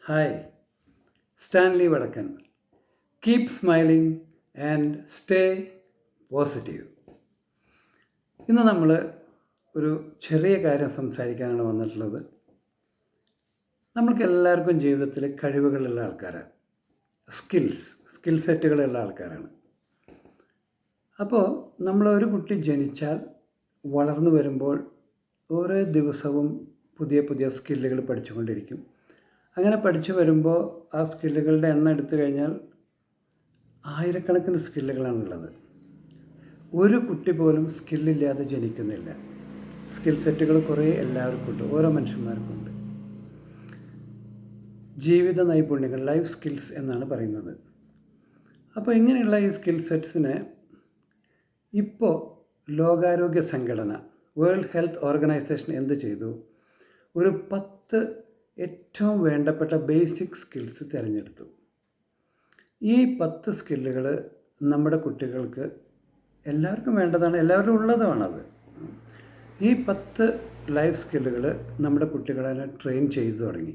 Hi, Stanley വടക്കൻ. Keep smiling and stay positive. ഇന്ന് നമ്മൾ ഒരു ചെറിയ കാര്യം സംസാരിക്കാനാണ് വന്നിട്ടുള്ളത്. നമ്മൾക്ക് എല്ലാവർക്കും ജീവിതത്തിൽ കഴിവുകളുള്ള ആൾക്കാരാണ്. സ്കിൽ സെറ്റുകളുള്ള ആൾക്കാരാണ്. അപ്പോൾ നമ്മളൊരു കുട്ടി ജനിച്ചാൽ വളർന്നു വരുമ്പോൾ ഓരോ ദിവസവും പുതിയ പുതിയ സ്കില്ലുകൾ പഠിച്ചുകൊണ്ടിരിക്കും. അങ്ങനെ പഠിച്ചു വരുമ്പോൾ ആ സ്കില്ലുകളുടെ എണ്ണം എടുത്തു കഴിഞ്ഞാൽ ആയിരക്കണക്കിന് സ്കില്ലുകളാണുള്ളത്. ഒരു കുട്ടി പോലും സ്കില്ലില്ലാതെ ജനിക്കുന്നില്ല. സ്കിൽ സെറ്റുകൾ കുറേ എല്ലാവർക്കും ഉണ്ട്, ഓരോ മനുഷ്യന്മാർക്കുണ്ട്. ജീവിത നൈപുണ്യങ്ങൾ, ലൈഫ് സ്കിൽസ് എന്നാണ് പറയുന്നത്. അപ്പോൾ ഇങ്ങനെയുള്ള ഈ സ്കിൽ സെറ്റ്സിനെ ഇപ്പോൾ ലോകാരോഗ്യ സംഘടന, വേൾഡ് ഹെൽത്ത് ഓർഗനൈസേഷൻ എന്ത് ചെയ്തു? ഒരു 10 ഏറ്റവും വേണ്ടപ്പെട്ട ബേസിക് സ്കിൽസ് തിരഞ്ഞെടുത്തു. ഈ 10 സ്കില്ലുകൾ നമ്മുടെ കുട്ടികൾക്ക് എല്ലാവർക്കും വേണ്ടതാണ്, എല്ലാവരും ഉള്ളതുമാണത്. ഈ 10 ലൈഫ് സ്കില്ലുകൾ നമ്മുടെ കുട്ടികളെ ട്രെയിൻ ചെയ്തു തുടങ്ങി.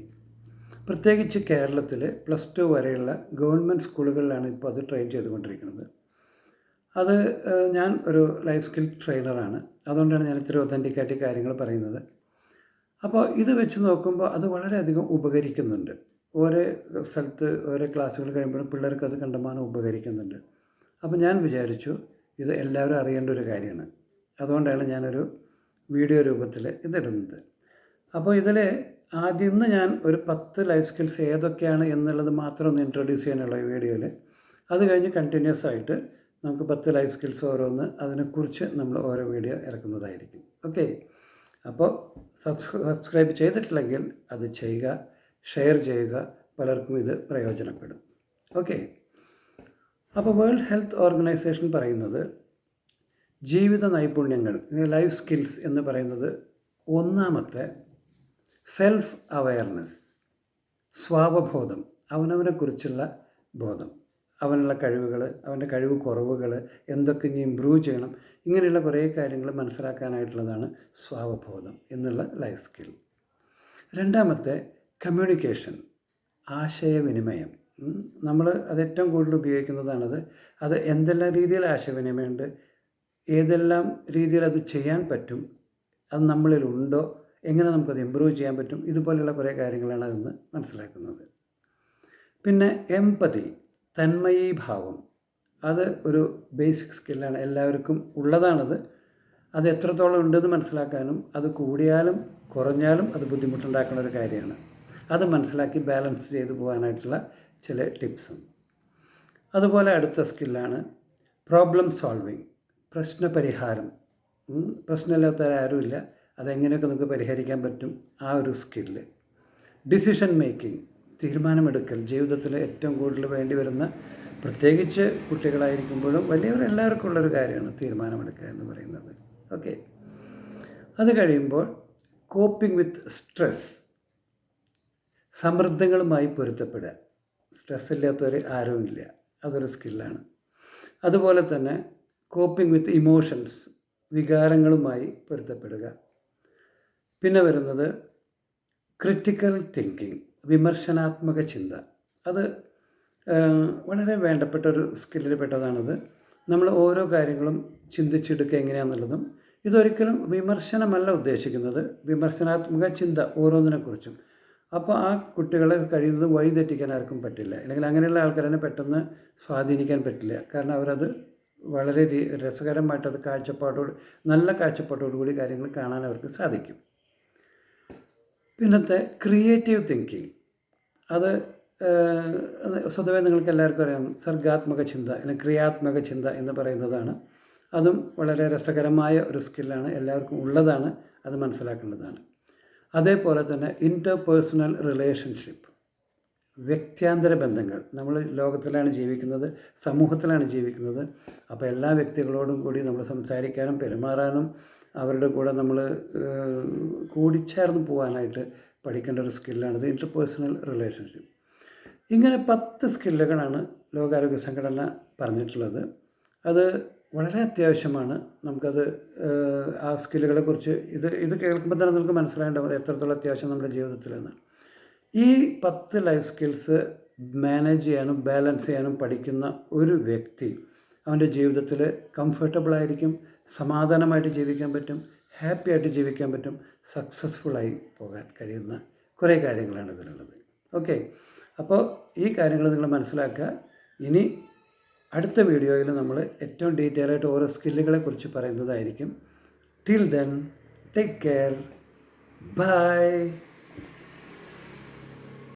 പ്രത്യേകിച്ച് കേരളത്തിൽ +2 വരെയുള്ള ഗവൺമെൻറ് സ്കൂളുകളിലാണ് ഇപ്പോൾ അത് ട്രെയിൻ ചെയ്തുകൊണ്ടിരിക്കുന്നത്. അത് ഞാൻ ഒരു ലൈഫ് സ്കിൽ ട്രെയിനറാണ്, അതുകൊണ്ടാണ് ഞാൻ ഇത്തിരി ഒതൻറ്റിക്കായിട്ട് കാര്യങ്ങൾ പറയുന്നത്. അപ്പോൾ ഇത് വെച്ച് നോക്കുമ്പോൾ അത് വളരെയധികം ഉപകരിക്കുന്നുണ്ട്. ഓരോ സ്ഥലത്ത് ഓരോ ക്ലാസ്സുകൾ കഴിയുമ്പോഴും പിള്ളേർക്ക് അത് കണ്ടമാനം ഉപകരിക്കുന്നുണ്ട്. അപ്പോൾ ഞാൻ വിചാരിച്ചു ഇത് എല്ലാവരും അറിയേണ്ട ഒരു കാര്യമാണ്. അതുകൊണ്ടാണ് ഞാനൊരു വീഡിയോ രൂപത്തിൽ ഇതിടുന്നത്. അപ്പോൾ ഇതിൽ ആദ്യം ഞാൻ ഒരു 10 ലൈഫ് സ്കിൽസ് ഏതൊക്കെയാണ് എന്നുള്ളത് മാത്രം ഒന്ന് ഇൻട്രൊഡ്യൂസ് ചെയ്യാനുള്ള ഈ വീഡിയോയിൽ. അത് കഴിഞ്ഞ് കണ്ടിന്യൂസ് ആയിട്ട് നമുക്ക് 10 ലൈഫ് സ്കിൽസ് ഓരോന്ന് അതിനെക്കുറിച്ച് നമ്മൾ ഓരോ വീഡിയോ ഇറക്കുന്നതായിരിക്കും. ഓക്കെ, അപ്പോൾ സബ്സ്ക്രൈബ് ചെയ്തിട്ടില്ലെങ്കിൽ അത് ചെയ്യുക, ഷെയർ ചെയ്യുക, പലർക്കും ഇത് പ്രയോജനപ്പെടും. ഓക്കെ, അപ്പോൾ വേൾഡ് ഹെൽത്ത് ഓർഗനൈസേഷൻ പറയുന്നത് ജീവിത നൈപുണ്യങ്ങൾ, ലൈഫ് സ്കിൽസ് എന്ന് പറയുന്നത് ഒന്നാമത്തെ സെൽഫ് അവെയർനെസ്, സ്വാവബോധം, അവനവനെക്കുറിച്ചുള്ള ബോധം, അവനുള്ള കഴിവുകൾ, അവൻ്റെ കഴിവ് കുറവുകൾ, എന്തൊക്കെ ഇനി ഇമ്പ്രൂവ് ചെയ്യണം, ഇങ്ങനെയുള്ള കുറേ കാര്യങ്ങൾ മനസ്സിലാക്കാനായിട്ടുള്ളതാണ് സ്വാവബോധം എന്നുള്ള ലൈഫ് സ്കിൽ. രണ്ടാമത്തെ കമ്മ്യൂണിക്കേഷൻ, ആശയവിനിമയം. നമ്മൾ അത് ഏറ്റവും കൂടുതൽ ഉപയോഗിക്കുന്നതാണത്. അത് എന്തെല്ലാം രീതിയിൽ ആശയവിനിമയമുണ്ട്, ഏതെല്ലാം രീതിയിൽ അത് ചെയ്യാൻ പറ്റും, അത് നമ്മളിലുണ്ടോ, എങ്ങനെ നമുക്കത് ഇമ്പ്രൂവ് ചെയ്യാൻ പറ്റും, ഇതുപോലെയുള്ള കുറേ കാര്യങ്ങളാണ് അതെന്ന് മനസ്സിലാക്കുന്നത്. പിന്നെ എംപതി, തന്മയീഭാവം, അത് ഒരു ബേസിക് സ്കില്ലാണ്, എല്ലാവർക്കും ഉള്ളതാണത്. അത് എത്രത്തോളം ഉണ്ടെന്ന് മനസ്സിലാക്കാനും അത് കൂടിയാലും കുറഞ്ഞാലും അത് ബുദ്ധിമുട്ടുണ്ടാക്കുന്ന ഒരു കാര്യമാണ്. അത് മനസ്സിലാക്കി ബാലൻസ് ചെയ്തു പോകാനായിട്ടുള്ള ചില ടിപ്സും. അതുപോലെ അടുത്ത സ്കില്ലാണ് പ്രോബ്ലം സോൾവിങ്, പ്രശ്നപരിഹാരം. പ്രശ്നമില്ലാത്തവരാരുമില്ല, അതെങ്ങനെയൊക്കെ നമുക്ക് പരിഹരിക്കാൻ പറ്റും, ആ ഒരു സ്കില്ല്. ഡിസിഷൻ മേക്കിംഗ്, തീരുമാനമെടുക്കൽ, ജീവിതത്തിൽ ഏറ്റവും കൂടുതൽ വേണ്ടി വരുന്ന, പ്രത്യേകിച്ച് കുട്ടികളായിരിക്കുമ്പോഴും വലിയവരെല്ലാവർക്കും ഉള്ളൊരു കാര്യമാണ് തീരുമാനമെടുക്കുക എന്ന് പറയുന്നത്. ഓക്കെ, അത് കഴിയുമ്പോൾ കോപ്പിംഗ് വിത്ത് സ്ട്രെസ്, സമ്മർദ്ദങ്ങളുമായി പൊരുത്തപ്പെടുക. സ്ട്രെസ് ഇല്ലാത്തവർ ആരുമില്ല, അതൊരു സ്കില്ലാണ്. അതുപോലെ തന്നെ കോപ്പിംഗ് വിത്ത് ഇമോഷൻസ്, വികാരങ്ങളുമായി പൊരുത്തപ്പെടുക. പിന്നെ വരുന്നത് ക്രിറ്റിക്കൽ തിങ്കിങ്, വിമർശനാത്മക ചിന്ത. അത് വളരെ വേണ്ടപ്പെട്ട ഒരു സ്കില്ലിൽ പെട്ടതാണത്. നമ്മൾ ഓരോ കാര്യങ്ങളും ചിന്തിച്ചെടുക്കുക എങ്ങനെയാണെന്നുള്ളതും. ഇതൊരിക്കലും വിമർശനമല്ല ഉദ്ദേശിക്കുന്നത്, വിമർശനാത്മക ചിന്ത ഓരോന്നിനെക്കുറിച്ചും. അപ്പോൾ ആ കുട്ടികളെ കഴിയുന്നത് വഴിതെറ്റിക്കാൻ ആർക്കും പറ്റില്ല, അല്ലെങ്കിൽ അങ്ങനെയുള്ള ആൾക്കാരെ പെട്ടെന്ന് സ്വാധീനിക്കാൻ പറ്റില്ല. കാരണം അവരത് വളരെ രസകരമായിട്ടത് നല്ല കാഴ്ചപ്പാടോടുകൂടി കാര്യങ്ങൾ കാണാൻ അവർക്ക് സാധിക്കും. പിന്നത്തെ ക്രിയേറ്റീവ് തിങ്കിങ്, അത് സ്വതവേ നിങ്ങൾക്ക് എല്ലാവർക്കും അറിയാം, സർഗാത്മക ചിന്ത അല്ലെങ്കിൽ ക്രിയാത്മക ചിന്ത എന്ന് പറയുന്നതാണ്. അതും വളരെ രസകരമായ ഒരു സ്കില്ലാണ്, എല്ലാവർക്കും ഉള്ളതാണ്, അത് മനസ്സിലാക്കേണ്ടതാണ്. അതേപോലെ തന്നെ ഇൻ്റർപേഴ്സണൽ റിലേഷൻഷിപ്പ്, വ്യക്ത്യാന്തര ബന്ധങ്ങൾ. നമ്മൾ ലോകത്തിലാണ് ജീവിക്കുന്നത്, സമൂഹത്തിലാണ് ജീവിക്കുന്നത്. അപ്പോൾ എല്ലാ വ്യക്തികളോടും കൂടി നമ്മൾ സംസാരിക്കാനും പെരുമാറാനും അവരുടെ കൂടെ നമ്മൾ കൂടിച്ചേർന്ന് പോകാനായിട്ട് പഠിക്കേണ്ട ഒരു സ്കില്ലാണിത്, ഇൻ്റർപേഴ്സണൽ റിലേഷൻഷിപ്പ്. ഇങ്ങനെ 10 സ്കില്ലുകളാണ് ലോകാരോഗ്യ സംഘടന പറഞ്ഞിട്ടുള്ളത്. അത് വളരെ അത്യാവശ്യമാണ്. നമുക്കത് ആ സ്കില്ലുകളെക്കുറിച്ച് ഇത് കേൾക്കുമ്പോൾ തന്നെ നമുക്ക് മനസ്സിലാകേണ്ടത് എത്രത്തോളം അത്യാവശ്യം നമ്മുടെ ജീവിതത്തിലെന്ന്. ഈ 10 ലൈഫ് സ്കിൽസ് മാനേജ് ചെയ്യാനും ബാലൻസ് ചെയ്യാനും പഠിക്കുന്ന ഒരു വ്യക്തി അവൻ്റെ ജീവിതത്തിൽ കംഫർട്ടബിളായിരിക്കും, സമാധാനമായിട്ട് ജീവിക്കാൻ പറ്റും, ഹാപ്പി ആയിട്ട് ജീവിക്കാൻ പറ്റും, സക്സസ്ഫുള്ളായി പോകാൻ കഴിയുന്ന കുറേ കാര്യങ്ങളാണ് ഇതിലുള്ളത്. ഓക്കെ, അപ്പോൾ ഈ കാര്യങ്ങൾ നിങ്ങൾ മനസ്സിലാക്കുക. ഇനി അടുത്ത വീഡിയോയിൽ നമ്മൾ ഏറ്റവും ഡീറ്റെയിൽ ആയിട്ട് ഓരോ സ്കില്ലുകളെ കുറിച്ച് പറയുന്നതായിരിക്കും. Till then, take care, by.